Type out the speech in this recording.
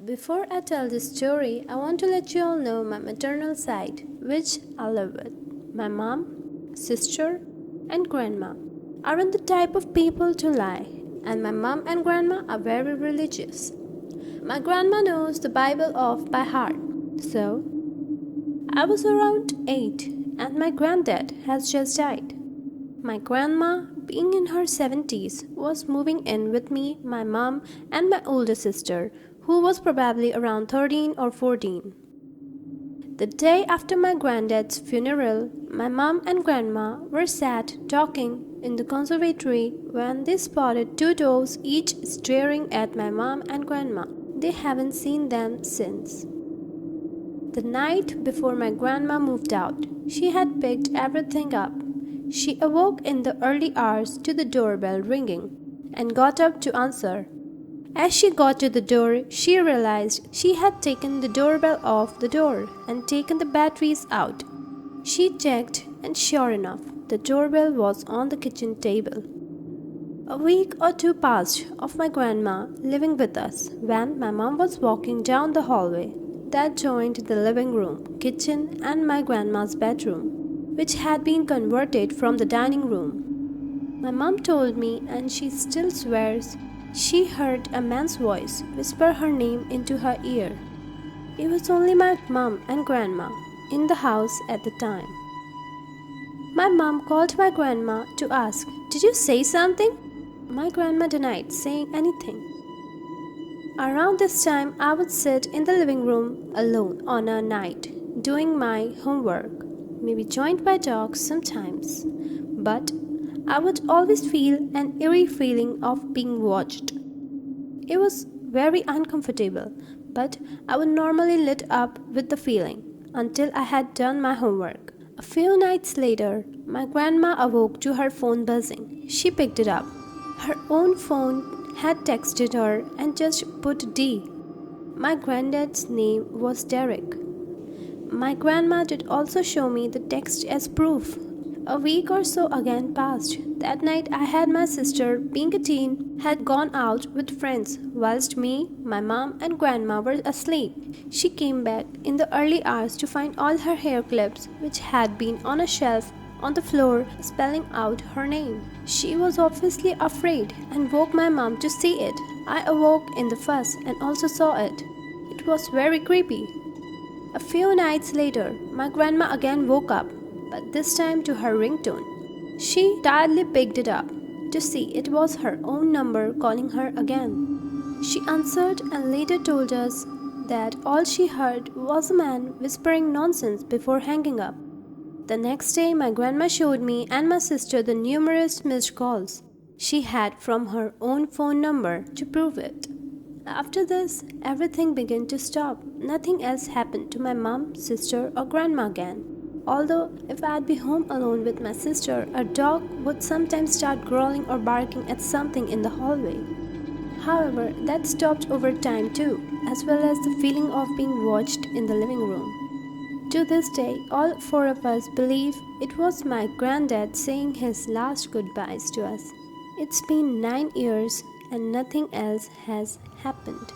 Before I tell this story, I want to let you all know my maternal side, which I live with. My mom, sister, and grandma aren't the type of people to lie, and my mom and grandma are very religious. My grandma knows the Bible off by heart, so I was around 8 and my granddad has just died. My grandma, being in her 70s, was moving in with me, my mom, and my older sister, who was probably around 13 or 14. The day after my granddad's funeral, my mom and grandma were sat talking in the conservatory when they spotted two doves each staring at my mom and grandma. They haven't seen them since. The night before my grandma moved out, she had picked everything up. She awoke in the early hours to the doorbell ringing and got up to answer. As she got to the door, she realized she had taken the doorbell off the door and taken the batteries out. She checked, and sure enough, the doorbell was on the kitchen table. A week or two passed of my grandma living with us when my mom was walking down the hallway that joined the living room, kitchen, and my grandma's bedroom, which had been converted from the dining room. My mom told me, and she still swears, she heard a man's voice whisper her name into her ear. It was only my mom and grandma in the house at the time. My mom called my grandma to ask, "Did you say something?" My grandma denied saying anything. Around this time, I would sit in the living room alone on a night, doing my homework, maybe joined by dogs sometimes, but I would always feel an eerie feeling of being watched. It was very uncomfortable, but I would normally lit up with the feeling until I had done my homework. A few nights later, my grandma awoke to her phone buzzing. She picked it up. Her own phone had texted her and just put D. My granddad's name was Derek. My grandma did also show me the text as proof. A week or so again passed. That night I had my sister, being a teen, had gone out with friends, whilst me, my mom and grandma were asleep. She came back in the early hours to find all her hair clips, which had been on a shelf on the floor, spelling out her name. She was obviously afraid and woke my mom to see it. I awoke in the fuss and also saw it. It was very creepy. A few nights later, my grandma again woke up, but this time to her ringtone. She tiredly picked it up to see it was her own number calling her again. She answered and later told us that all she heard was a man whispering nonsense before hanging up. The next day, my grandma showed me and my sister the numerous missed calls she had from her own phone number to prove it. After this, everything began to stop. Nothing else happened to my mom, sister, or grandma again. Although, if I'd be home alone with my sister, a dog would sometimes start growling or barking at something in the hallway. However, that stopped over time too, as well as the feeling of being watched in the living room. To this day, all four of us believe it was my granddad saying his last goodbyes to us. It's been 9 years and nothing else has happened.